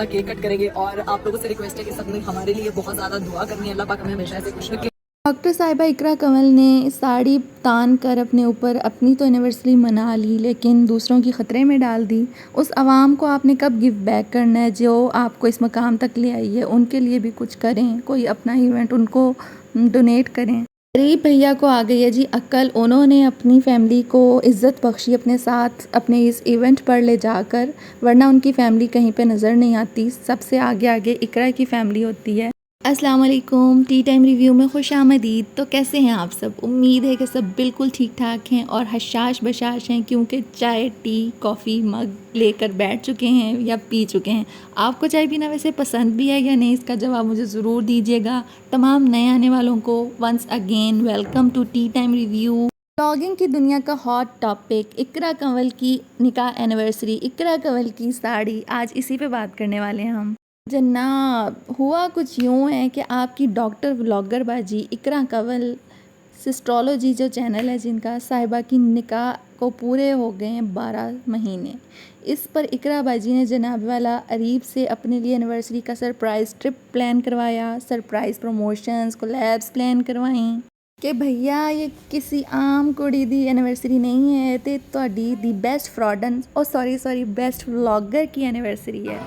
Cake cut करेंगे और आप लोगों से रिक्वेस्ट है कि सबने हमारे लिए बहुत ज़्यादा दुआ करनी है। अल्लाह पाक हमें हमेशा ऐसे खुश रखे। डॉक्टर साहिबा इकरा कंवल ने साड़ी तान कर अपने ऊपर अपनी तो एनिवर्सरी मना ली, लेकिन दूसरों की ख़तरे में डाल दी। उस आवाम को आपने कब गिव बैक करना है जो आपको इस मकाम तक ले आई है? उनके लिए भी कुछ करें, कोई अपना इवेंट उनको डोनेट करें। गरीब भैया को आ गई है जी अक्ल, उन्होंने अपनी फैमिली को इज़्ज़त बख्शी अपने साथ अपने इस इवेंट पर ले जाकर, वरना उनकी फ़ैमिली कहीं पे नज़र नहीं आती। सबसे आगे आगे इकरा की फ़ैमिली होती है। अस्सलाम वालेकुम, टी टाइम रिव्यू में खुश आमदीद। तो कैसे हैं आप सब? उम्मीद है कि सब बिल्कुल ठीक ठाक हैं और हशाश बशाश हैं, क्योंकि चाय टी कॉफ़ी मग लेकर बैठ चुके हैं या पी चुके हैं। आपको चाय पीना वैसे पसंद भी है या नहीं, इसका जवाब मुझे ज़रूर दीजिएगा। तमाम नए आने वालों को once again welcome to tea time review. Blogging की दुनिया का हॉट टॉपिक इकरा कंवल की निकाह एनिवर्सरी, इकरा कंवल की साड़ी, आज इसी पे बात करने वाले हैं हम। जनाब, हुआ कुछ यूँ है कि आपकी डॉक्टर व्लॉगर बाजी इकरा कंवल सिस्ट्रोलॉजी जो चैनल है जिनका, साहिबा की निकाह को पूरे हो गए हैं 12 महीने। इस पर इकरा बाजी ने जनाब वाला अरीब से अपने लिए एनिवर्सरी का सरप्राइज़ ट्रिप प्लान करवाया, सरप्राइज़ प्रमोशंस कोलैब्स प्लान करवाई कि भैया ये किसी आम कुड़ी दी एनिवर्सरी नहीं है, ते तुहाडी दी बेस्ट फ्रॉडन ओ सॉरी बेस्ट व्लॉगर की एनिवर्सरी है।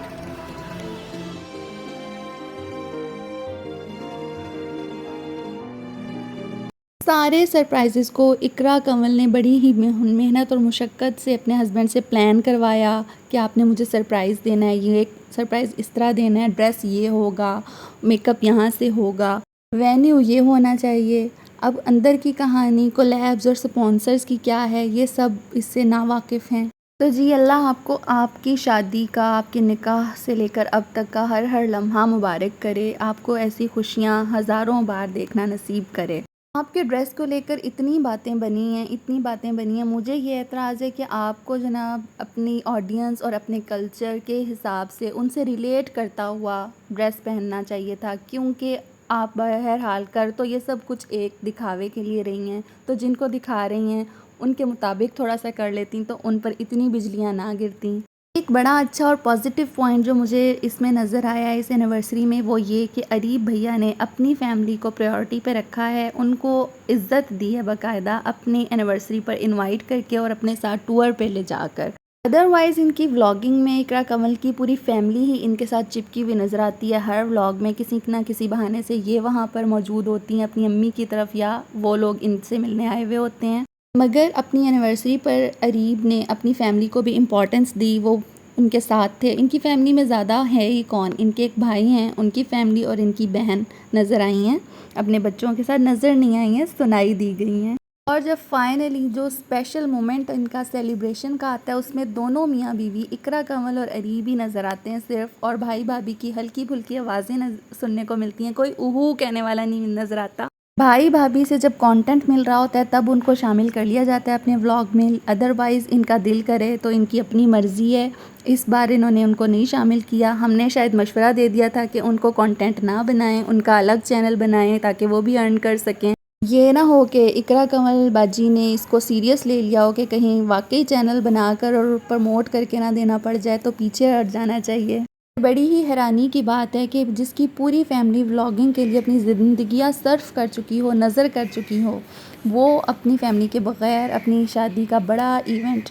सारे सरप्राइज़ेज़ को इकरा कंवल ने बड़ी ही मेहनत और मुशक्क़त से अपने हस्बैंड से प्लान करवाया कि आपने मुझे सरप्राइज़ देना है, ये सरप्राइज़ इस तरह देना है, ड्रेस ये होगा, मेकअप यहाँ से होगा, वेन्यू ये होना चाहिए। अब अंदर की कहानी, कोलैब्स और स्पॉन्सर्स की क्या है, ये सब इससे नावाकिफ़ हैं। तो जी अल्लाह आपको आपकी शादी का, आपके निकाह से लेकर अब तक का हर हर लम्हा मुबारक करे, आपको ऐसी खुशियाँ हज़ारों बार देखना नसीब करे। आपके ड्रेस को लेकर इतनी बातें बनी हैं, मुझे ये एतराज़ है कि आपको जनाब अपनी ऑडियंस और अपने कल्चर के हिसाब से उनसे रिलेट करता हुआ ड्रेस पहनना चाहिए था, क्योंकि आप बहरहाल कर तो ये सब कुछ एक दिखावे के लिए रही हैं, तो जिनको दिखा रही हैं उनके मुताबिक थोड़ा सा कर लेती तो उन पर इतनी बिजलियाँ ना गिरती। एक बड़ा अच्छा और पॉजिटिव पॉइंट जो मुझे इसमें नज़र आया है इस एनिवर्सरी में, वो ये कि अरीब भैया ने अपनी फैमिली को प्रायोरिटी पे रखा है, उनको इज़्ज़त दी है बाकायदा अपनी एनिवर्सरी पर इनवाइट करके और अपने साथ टूर पे ले जाकर। अदरवाइज़ इनकी व्लॉगिंग में इकरा कंवल की पूरी फैमिली ही इनके साथ चिपकी हुई नज़र आती है। हर व्लॉग में किसी ना किसी बहाने से ये वहाँ पर मौजूद होती हैं अपनी अम्मी की तरफ, या वो लोग इनसे मिलने आए हुए होते हैं। मगर अपनी एनिवर्सरी पर अरीब ने अपनी फ़ैमिली को भी इम्पोर्टेंस दी, वो उनके साथ थे। इनकी फ़ैमिली में ज़्यादा है ही कौन, इनके एक भाई हैं, उनकी फ़ैमिली और इनकी बहन नज़र आई हैं, अपने बच्चों के साथ नज़र नहीं आई हैं, सुनाई दी गई हैं। और जब फाइनली जो स्पेशल मोमेंट इनका सेलिब्रेशन का आता है, उसमें दोनों मियाँ बीवी इकरा कंवल और अरीब ही नज़र आते हैं सिर्फ, और भाई भाभी की हल्की फुल्की आवाज़ें सुनने को मिलती हैं, कोई ऊहू कहने वाला नहीं नज़र आता। भाई भाभी से जब कंटेंट मिल रहा होता है तब उनको शामिल कर लिया जाता है अपने व्लॉग में, अदरवाइज़ इनका दिल करे तो इनकी अपनी मर्ज़ी है। इस बार इन्होंने उनको नहीं शामिल किया, हमने शायद मशवरा दे दिया था कि उनको कंटेंट ना बनाएं, उनका अलग चैनल बनाएं ताकि वो भी अर्न कर सकें। ये ना हो कि इकरा कंवल बाजी ने इसको सीरियस ले लिया हो कि कहीं वाकई चैनल बनाकर और प्रमोट करके ना देना पड़ जाए, तो पीछे हट जाना चाहिए। बड़ी ही हैरानी की बात है कि जिसकी पूरी फैमिली व्लॉगिंग के लिए अपनी ज़िंदगियाँ सर्फ कर चुकी हो, नज़र कर चुकी हो, वो अपनी फैमिली के बग़ैर अपनी शादी का बड़ा इवेंट,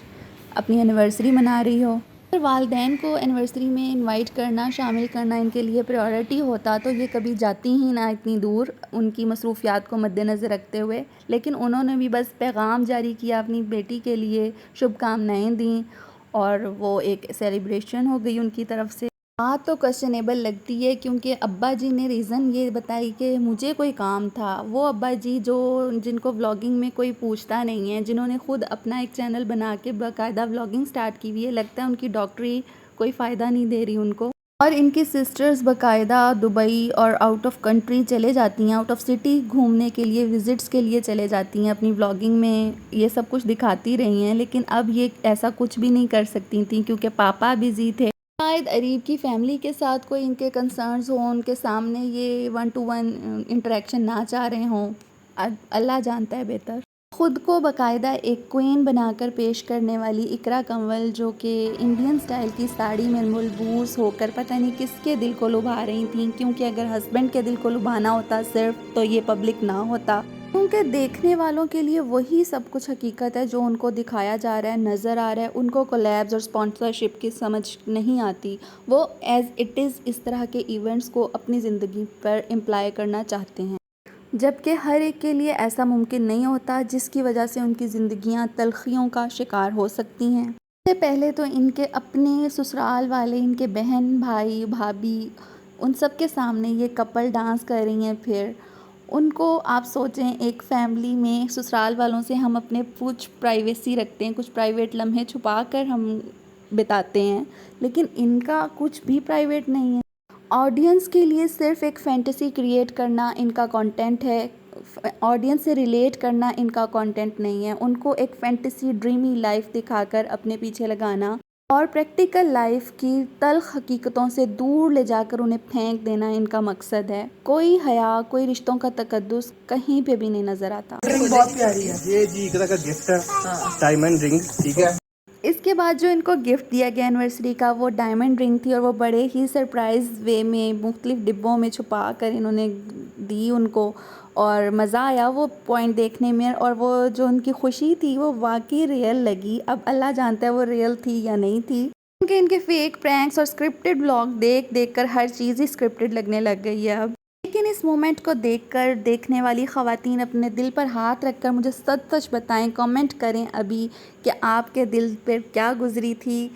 अपनी एनिवर्सरी मना रही हो। अगर वालदैन को एनिवर्सरी में इनवाइट करना, शामिल करना इनके लिए प्रायोरिटी होता तो ये कभी जाती ही ना इतनी दूर, उनकी मसरूफ़ियात को मद्देनज़र रखते हुए। लेकिन उन्होंने भी बस पैगाम जारी किया अपनी बेटी के लिए, शुभकामनाएँ दी और वो एक सेलिब्रेशन हो गई उनकी तरफ से। बात तो क्वेश्चनेबल लगती है, क्योंकि अब्बा जी ने रीज़न ये बताई कि मुझे कोई काम था। वो अब्बा जी जो जिनको व्लॉगिंग में कोई पूछता नहीं है, जिन्होंने ख़ुद अपना एक चैनल बना के बाकायदा व्लॉगिंग स्टार्ट की हुई है, लगता है उनकी डॉक्टरी कोई फ़ायदा नहीं दे रही उनको। और इनकी सिस्टर्स बाकायदा दुबई और आउट ऑफ कंट्री चले जाती हैं, आउट ऑफ सिटी घूमने के लिए, विज़िट्स के लिए चले जाती हैं, अपनी व्लॉगिंग में ये सब कुछ दिखाती रही हैं। लेकिन अब ये ऐसा कुछ भी नहीं कर सकती थी क्योंकि पापा बिज़ी थे। शायद अरीब की फैमिली के साथ कोई इनके कंसर्न्स हों, उनके सामने ये 1 to 1 इंटरेक्शन ना चाह रहे हों, अल्लाह जानता है बेहतर। ख़ुद को बाकायदा एक क्वीन बनाकर पेश करने वाली इकरा कंवल, जो कि इंडियन स्टाइल की साड़ी में मलबूस होकर पता नहीं किसके दिल को लुभा रही थी, क्योंकि अगर हस्बैंड के दिल को लुभाना होता सिर्फ तो ये पब्लिक ना होता, क्योंकि देखने वालों के लिए वही सब कुछ हकीकत है जो उनको दिखाया जा रहा है, नज़र आ रहा है। उनको कोलैब्स और स्पॉन्सरशिप की समझ नहीं आती। वो एज़ इट इज़ इस तरह के इवेंट्स को अपनी ज़िंदगी पर इम्प्लाई करना चाहते हैं, जबकि हर एक के लिए ऐसा मुमकिन नहीं होता, जिसकी वजह से उनकी ज़िंदगियां तलखियों का शिकार हो सकती हैं। इससे पहले तो इनके अपने ससुराल वाले, इनके बहन भाई भाभी, उन सब के सामने ये कपल डांस कर रही हैं। फिर उनको आप सोचें, एक फ़ैमिली में ससुराल वालों से हम अपने कुछ प्राइवेसी रखते हैं, कुछ प्राइवेट लम्हे छुपा कर हम बिताते हैं, लेकिन इनका कुछ भी प्राइवेट नहीं है। ऑडियंस के लिए सिर्फ एक फैंटेसी क्रिएट करना इनका कंटेंट है, ऑडियंस से रिलेट करना इनका कंटेंट नहीं है। उनको एक फैंटेसी ड्रीमी लाइफ दिखाकर अपने पीछे लगाना और प्रैक्टिकल लाइफ की तल्ख हकीकतों से दूर ले जाकर उन्हें फेंक देना इनका मकसद है। कोई हया, कोई रिश्तों का तकद्दुस कहीं पे भी नहीं नज़र आता। रिंग बहुत प्यारी है। ये जी इकरा का गिफ्ट है, डायमंड रिंग, ठीक है। इसके बाद जो इनको गिफ्ट दिया गया एनिवर्सरी का, वो डायमंड रिंग थी और वो बड़े ही सरप्राइज़ वे में मुख्तलिफ़ डिब्बों में छुपा कर इन्होंने दी उनको, और मज़ा आया वो पॉइंट देखने में। और वो जो उनकी खुशी थी वो वाकई रियल लगी। अब अल्लाह जानता है वो रियल थी या नहीं थी, क्योंकि इनके फेक प्रैंक्स और स्क्रिप्टेड व्लॉग देख देख कर हर चीज़ ही स्क्रिप्टेड लगने लग गई है अब। लेकिन इस मोमेंट को देखकर देखने वाली ख़वातीन अपने दिल पर हाथ रखकर मुझे सच सच बताएं, कमेंट करें अभी कि आपके दिल पर क्या गुजरी थी,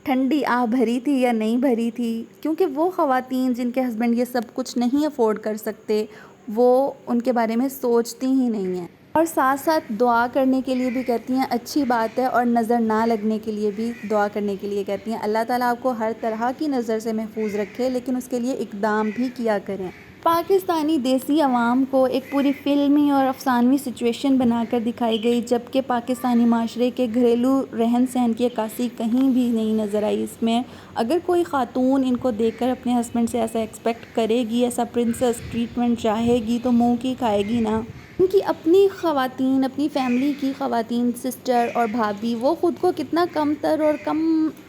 ठंडी आह भरी थी या नहीं भरी थी। क्योंकि वो ख़वातीन जिनके हस्बैंड ये सब कुछ नहीं अफोर्ड कर सकते, वो उनके बारे में सोचती ही नहीं हैं, और साथ साथ दुआ करने के लिए भी कहती हैं, अच्छी बात है, और नज़र ना लगने के लिए भी दुआ करने के लिए कहती हैं। अल्लाह ताला आपको हर तरह की नज़र से महफूज रखे, लेकिन उसके लिए इक़दाम भी किया करें। पाकिस्तानी देसी अवाम को एक पूरी फ़िल्मी और अफसानवी सिचुएशन बनाकर दिखाई गई, जबकि पाकिस्तानी माशरे के घरेलू रहन सहन की अक्कासी कहीं भी नहीं नज़र आई इसमें। अगर कोई ख़ातून इनको देखकर अपने हस्बैंड से ऐसा एक्सपेक्ट करेगी, ऐसा प्रिंसेस ट्रीटमेंट चाहेगी, तो मुँह की खाएगी ना। उनकी अपनी ख़वातीन, अपनी फ़ैमिली की ख़वातीन, सिस्टर और भाभी, वो ख़ुद को कितना कमतर और कम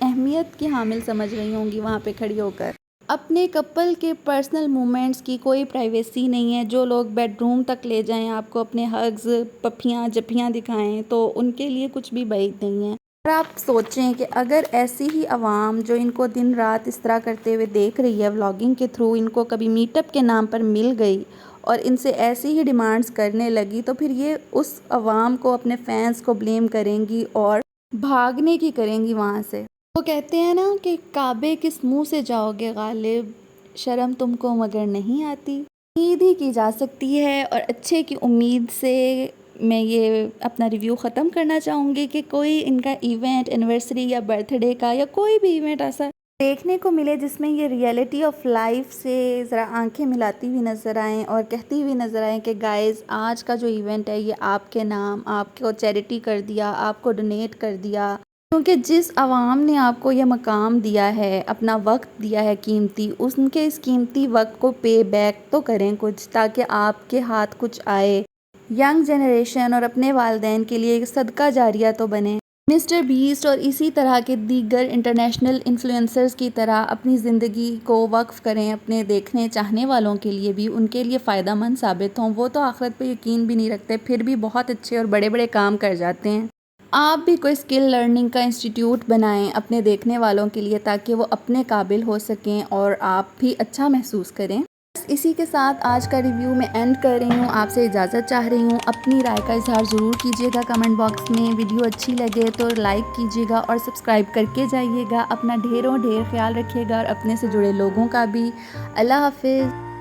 अहमियत की हामिल समझ रही होंगी वहाँ पे खड़ी होकर। अपने कपल के पर्सनल मोमेंट्स की कोई प्राइवेसी नहीं है। जो लोग बेडरूम तक ले जाएं, आपको अपने हग्स, पप्पियाँ जप्पियाँ दिखाएं, तो उनके लिए कुछ भी बैद नहीं है। और आप सोचें कि अगर ऐसी ही आवाम जो इनको दिन रात इस तरह करते हुए देख रही है व्लॉगिंग के थ्रू, इनको कभी मीटअप के नाम पर मिल गई और इनसे ऐसी ही डिमांड्स करने लगी, तो फिर ये उस आवाम को, अपने फैंस को ब्लेम करेंगी और भागने की करेंगी वहाँ से। वो कहते हैं ना कि काबे किस मुंह से जाओगे गालिब, शर्म तुमको मगर नहीं आती। उम्मीद ही की जा सकती है, और अच्छे की उम्मीद से मैं ये अपना रिव्यू ख़त्म करना चाहूँगी कि कोई इनका इवेंट, एनिवर्सरी या बर्थडे का या कोई भी इवेंट ऐसा देखने को मिले जिसमें ये रियलिटी ऑफ लाइफ से ज़रा आंखें मिलाती हुई नज़र आएँ और कहती हुई नज़र आएँ कि गाइज़, आज का जो इवेंट है ये आपके नाम, आपको चैरिटी कर दिया, आपको डोनेट कर दिया। क्योंकि जिस आवाम ने आपको यह मकाम दिया है, अपना वक्त दिया है कीमती, उनके इस कीमती वक्त को पे बैक तो करें कुछ, ताकि आपके हाथ कुछ आए, यंग जनरेशन और अपने वालिदैन के लिए एक सदका जारिया तो बने। मिस्टर बीस्ट और इसी तरह के दीगर इंटरनेशनल इन्फ्लुएंसर्स की तरह अपनी ज़िंदगी को वक्फ़ करें अपने देखने चाहने वालों के लिए भी, उनके लिए फ़ायदा मंद साबित हों। वो तो आखिरत पे यकीन भी नहीं रखते, फिर भी बहुत अच्छे और बड़े बड़े काम कर जाते हैं। आप भी कोई स्किल लर्निंग का इंस्टीट्यूट बनाएं अपने देखने वालों के लिए, ताकि वो अपने काबिल हो सकें और आप भी अच्छा महसूस करें। बस इसी के साथ आज का रिव्यू मैं एंड कर रही हूँ, आपसे इजाज़त चाह रही हूँ। अपनी राय का इजहार ज़रूर कीजिएगा कमेंट बॉक्स में। वीडियो अच्छी लगे तो लाइक कीजिएगा और सब्सक्राइब करके जाइएगा। अपना ढेरों ढेर ख्याल रखिएगा और अपने से जुड़े लोगों का भी। अल्लाह हाफिज़।